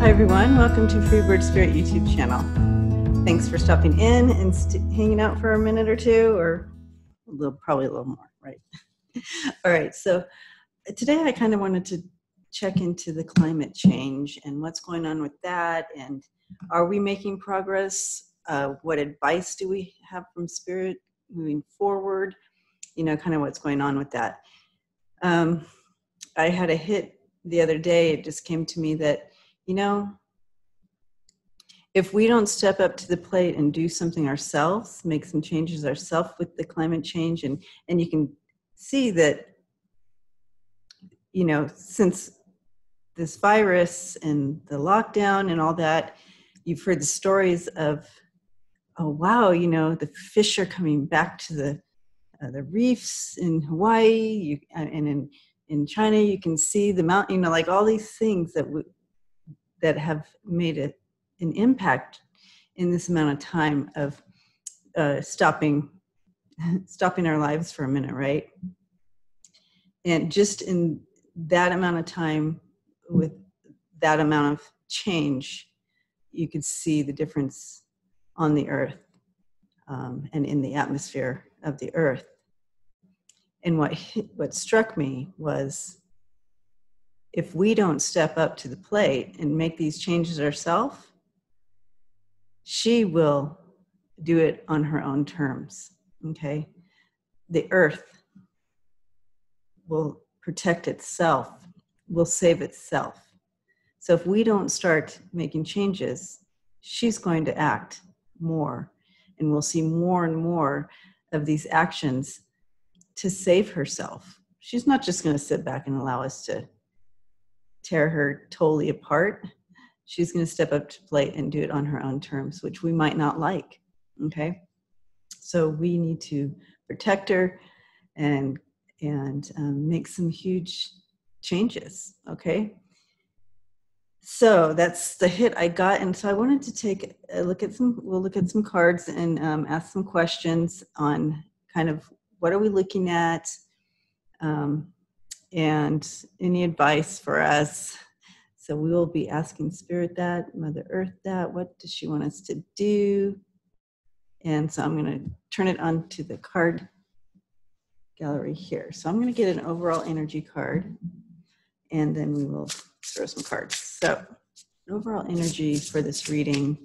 Hi everyone, welcome to Freebird Spirit YouTube channel. Thanks for stopping in and hanging out for a minute or two, or probably a little more, right? All right, so today I kind of wanted to check into the climate change and what's going on with that, and are we making progress? What advice do we have from Spirit moving forward? You know, kind of what's going on with that. I had a hit the other day. It just came to me that, you know, if we don't step up to the plate and do something ourselves, make some changes ourselves with the climate change, and you can see that, you know, since this virus and the lockdown and all that, you've heard the stories of, oh wow, you know, the fish are coming back to the reefs in Hawaii, and in China you can see the mountain, you know, like all these things that have made an impact in this amount of time of stopping our lives for a minute, right? And just in that amount of time, with that amount of change, you could see the difference on the earth and in the atmosphere of the earth. And what struck me was, if we don't step up to the plate and make these changes ourselves, she will do it on her own terms, okay? The earth will protect itself, will save itself. So if we don't start making changes, she's going to act more, and we'll see more and more of these actions to save herself. She's not just going to sit back and allow us to tear her totally apart. She's going to step up to the plate and do it on her own terms, which we might not like, okay? So we need to protect her and make some huge changes, okay? So that's the hit I got, and so I wanted to take a look at we'll look at some cards and ask some questions on kind of what are we looking at, and any advice for us. So we will be asking Spirit that, Mother Earth that, what does she want us to do? And so I'm going to turn it on to the card gallery here. So I'm going to get an overall energy card, and then we will throw some cards. So overall energy for this reading.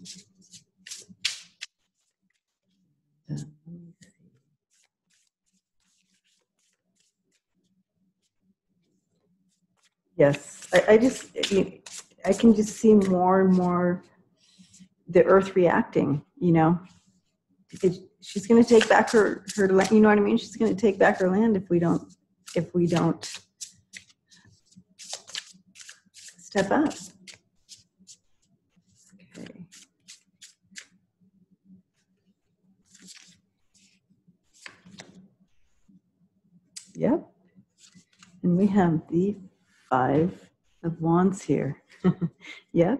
Yes, I can just see more and more the earth reacting, you know. She's going to take back her land, you know what I mean? She's going to take back her land if we don't step up. Okay. Yep. And we have the 5 of Wands here. Yep.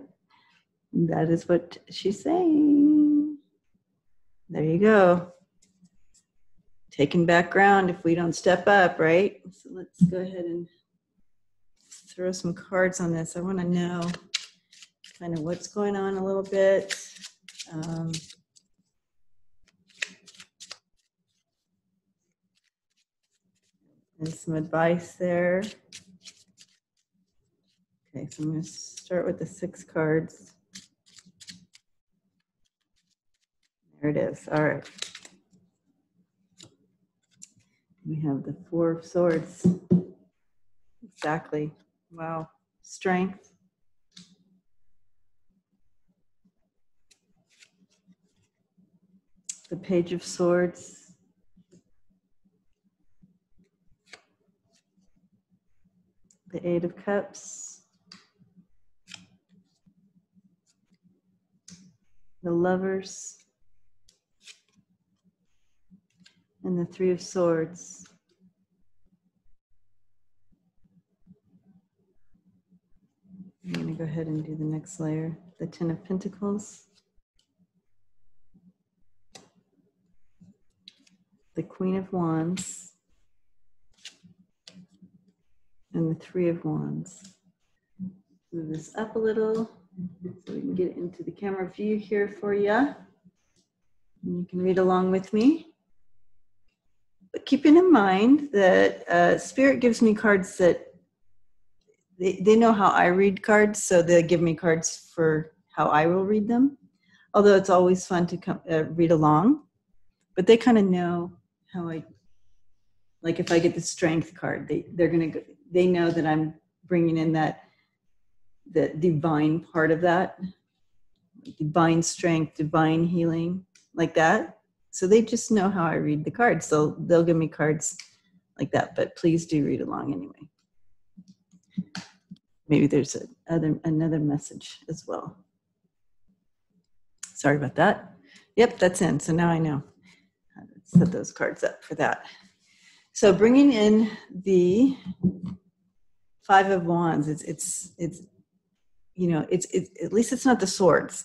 That is what she's saying. There you go. Taking back ground if we don't step up, right? So let's go ahead and throw some cards on this. I want to know kind of what's going on a little bit. And some advice there. Okay, so I'm going to start with the 6 cards. There it is. All right. We have the 4 of Swords. Exactly. Wow. Strength. The Page of Swords. The 8 of Cups. The Lovers. And the 3 of Swords. I'm going to go ahead and do the next layer. The 10 of Pentacles. The Queen of Wands. And the 3 of Wands. Move this up a little. So we can get into the camera view here for you. And you can read along with me. But keeping in mind that Spirit gives me cards that they know how I read cards, so they'll give me cards for how I will read them. Although it's always fun to read along, but they kind of know how I, like if I get the Strength card, they know that I'm bringing in the divine part of that, divine strength, divine healing, like that. So they just know how I read the cards, so they'll give me cards like that. But please do read along anyway. Maybe there's another message as well. Sorry about that. Yep, that's in. So now I know how to set those cards up for that. So bringing in the Five of Wands, it's you know, it's at least it's not the swords,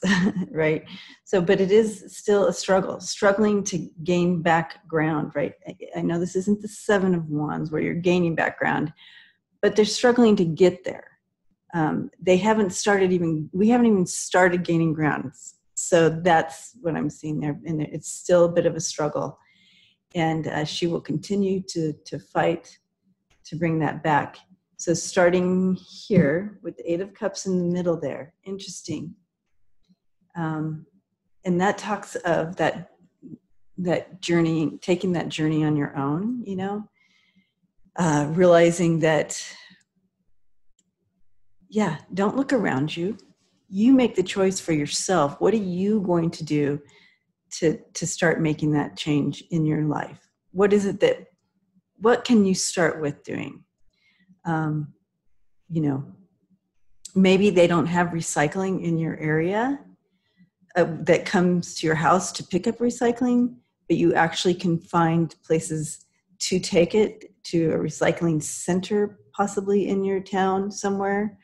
right? So, but it is still a struggle, struggling to gain back ground, right? I know this isn't the Seven of Wands where you're gaining back ground, but they're struggling to get there. We haven't even started gaining ground. So that's what I'm seeing there. And it's still a bit of a struggle. And she will continue to fight to bring that back. So starting here with the Eight of Cups in the middle there, interesting. And that talks of that journey, taking that journey on your own, you know, realizing that, yeah, don't look around you. You make the choice for yourself. What are you going to do to start making that change in your life? What can you start with doing? You know, maybe they don't have recycling in your area that comes to your house to pick up recycling, but you actually can find places to take it to a recycling center, possibly in your town somewhere.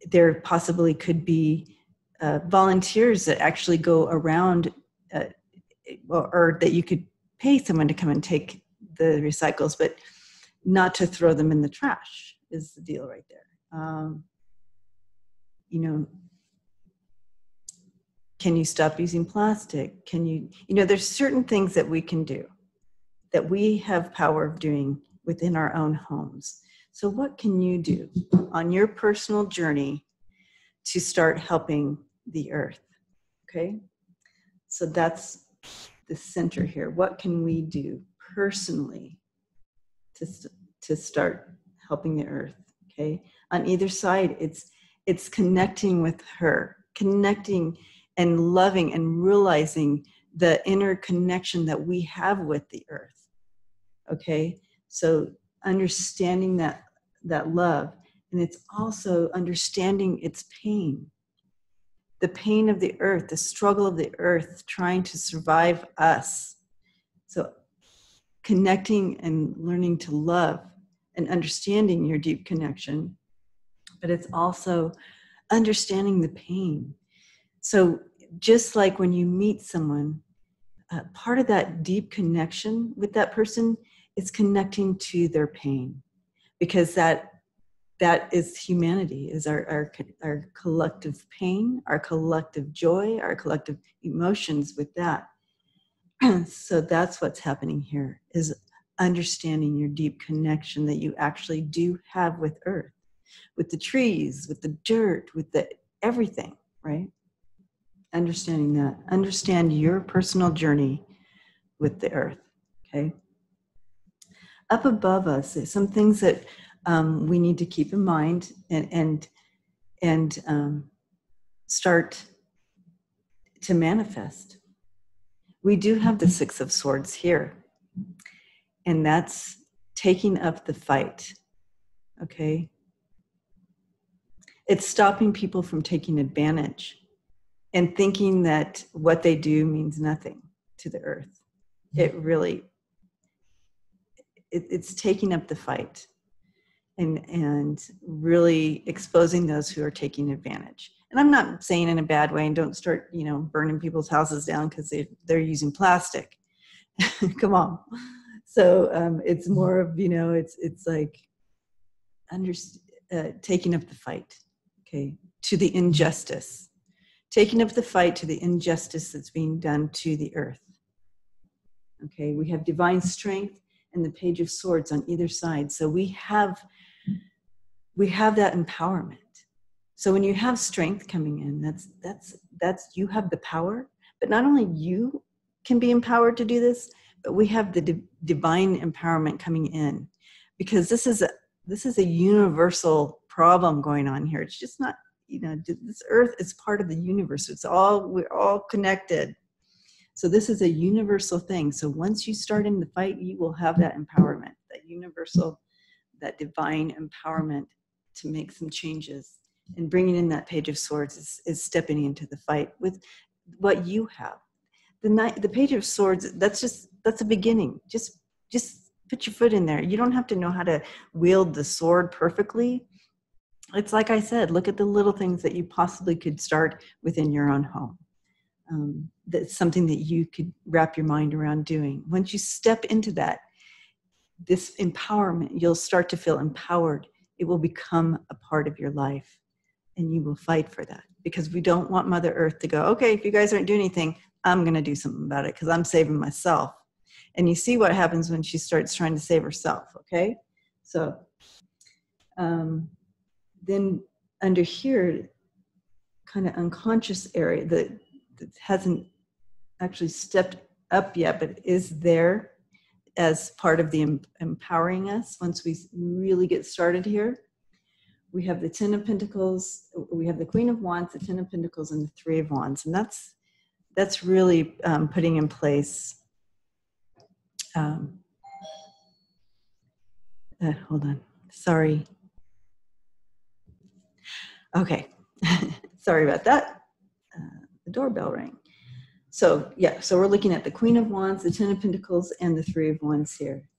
There possibly could be volunteers that actually go around, or that you could pay someone to come and take the recycles, but not to throw them in the trash is the deal right there. You know, can you stop using plastic? Can you know, there's certain things that we can do that we have power of doing within our own homes. So what can you do on your personal journey to start helping the earth? Okay. So that's the center here. What can we do personally to start helping the earth? Okay. On either side, it's connecting with her, connecting and loving and realizing the inner connection that we have with the earth. Okay. So understanding that love, and it's also understanding its pain, the pain of the earth, the struggle of the earth trying to survive us. So connecting and learning to love and understanding your deep connection, but it's also understanding the pain. So just like when you meet someone, part of that deep connection with that person is connecting to their pain, because that is humanity, is our collective pain, our collective joy, our collective emotions with that. So that's what's happening here, is understanding your deep connection that you actually do have with earth, with the trees, with the dirt, with the everything, right? Understanding that. Understand your personal journey with the earth, okay? Up above us, some things that we need to keep in mind and start to manifest. We do have the Six of Swords here, and that's taking up the fight, okay? It's stopping people from taking advantage and thinking that what they do means nothing to the earth. It's taking up the fight and really exposing those who are taking advantage. And I'm not saying in a bad way, and don't start, you know, burning people's houses down because they're using plastic. Come on. So it's more of, you know, it's like taking up the fight, okay, to the injustice. Taking up the fight to the injustice that's being done to the earth. Okay, we have divine strength and the Page of Swords on either side. So we have that empowerment. So when you have strength coming in, that's you have the power. But not only you can be empowered to do this, but we have the divine empowerment coming in, because this is a universal problem going on here. It's just not, this earth is part of the universe. We're all connected. So this is a universal thing. So once you start in the fight, you will have that empowerment, that universal, that divine empowerment to make some changes. And bringing in that Page of Swords is stepping into the fight with what you have. The Page of Swords, that's a beginning. Just put your foot in there. You don't have to know how to wield the sword perfectly. It's like I said, look at the little things that you possibly could start within your own home. That's something that you could wrap your mind around doing. Once you step into that, this empowerment, you'll start to feel empowered. It will become a part of your life, and you will fight for that, because we don't want Mother Earth to go, okay, if you guys aren't doing anything, I'm going to do something about it because I'm saving myself. And you see what happens when she starts trying to save herself, okay? So then under here, kind of unconscious area that hasn't actually stepped up yet, but is there as part of the empowering us once we really get started here. We have the Ten of Pentacles, we have the Queen of Wands, the Ten of Pentacles, and the Three of Wands. And that's really putting in place, hold on, sorry. Okay, sorry about that. The doorbell rang. So yeah, so we're looking at the Queen of Wands, the Ten of Pentacles, and the Three of Wands here.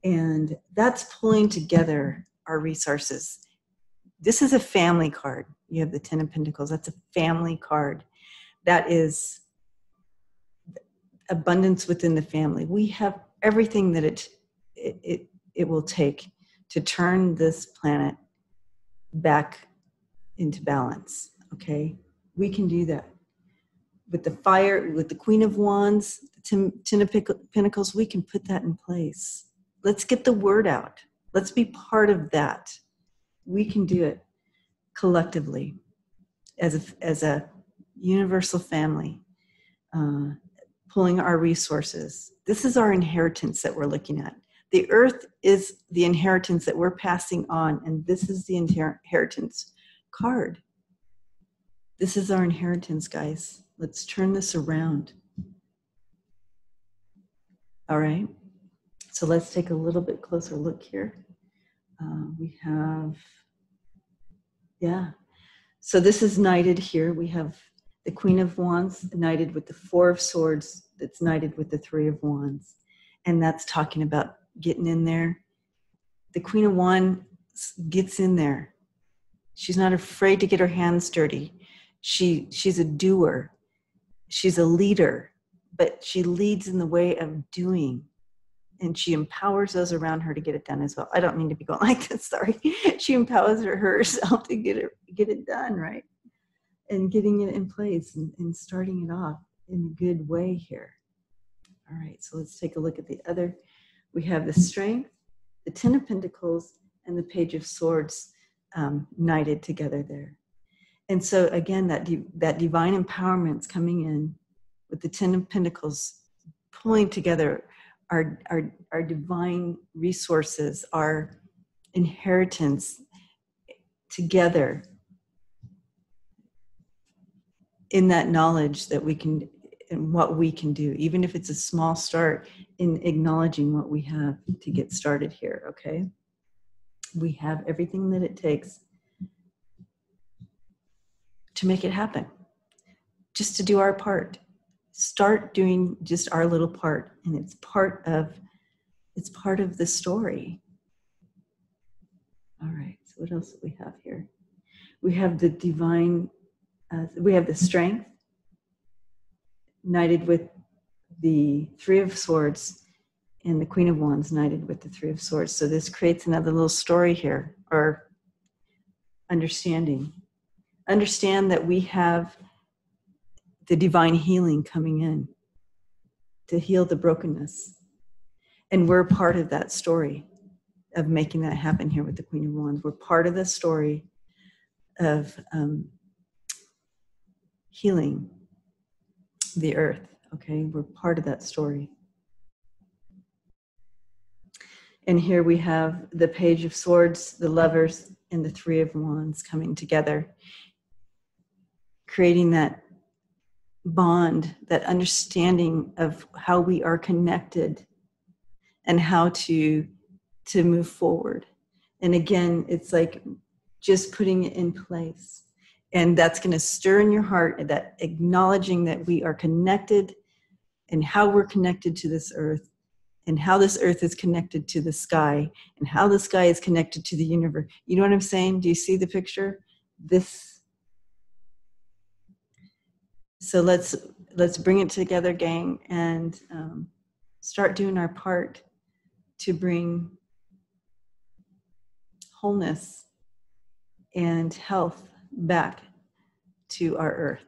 And that's pulling together our resources. This is a family card. You have the Ten of Pentacles. That's a family card. That is abundance within the family. We have everything that it will take to turn this planet back into balance, okay? We can do that. With the fire, with the Queen of Wands, the Ten of Pentacles, we can put that in place. Let's get the word out. Let's be part of that. We can do it collectively as a universal family, pulling our resources. This is our inheritance that we're looking at. The earth is the inheritance that we're passing on, and this is the inheritance card. This is our inheritance, guys. Let's turn this around. All right. So let's take a little bit closer look here. We have, yeah. So this is knighted here. We have the Queen of Wands knighted with the Four of Swords that's knighted with the Three of Wands. And that's talking about getting in there. The Queen of Wands gets in there. She's not afraid to get her hands dirty. She's a doer. She's a leader, but she leads in the way of doing. And she empowers those around her to get it done as well. I don't mean to be going like this, sorry. She empowers herself to get it done, right? And getting it in place and starting it off in a good way here. All right, so let's take a look at the other. We have the Strength, the Ten of Pentacles, and the Page of Swords knighted together there. And so again, that divine empowerment's coming in with the Ten of Pentacles, pulling together our divine resources, our inheritance together in that knowledge that we can, and what we can do, even if it's a small start in acknowledging what we have to get started here, okay? We have everything that it takes to make it happen, just to do our part. Start doing just our little part, and it's part of the story. All right, so what else do we have here? We have the divine, we have the Strength knighted with the Three of Swords, and the Queen of Wands knighted with the Three of Swords. So this creates another little story here, or understanding. Understand that we have the divine healing coming in to heal the brokenness. And we're part of that story of making that happen here with the Queen of Wands. We're part of the story of healing the earth, okay? We're part of that story. And here we have the Page of Swords, the Lovers, and the Three of Wands coming together, creating that bond, that understanding of how we are connected and how to move forward. And again, it's like just putting it in place. And that's going to stir in your heart that acknowledging that we are connected and how we're connected to this earth and how this earth is connected to the sky and how the sky is connected to the universe. You know what I'm saying? Do you see the picture? So let's bring it together, gang, and start doing our part to bring wholeness and health back to our earth.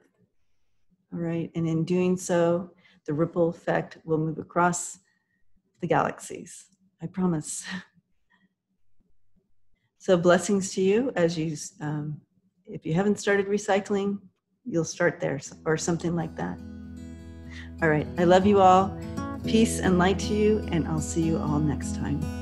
All right. And in doing so, the ripple effect will move across the galaxies. I promise. So blessings to you as you, if you haven't started recycling, you'll start there or something like that. All right. I love you all. Peace and light to you, and I'll see you all next time.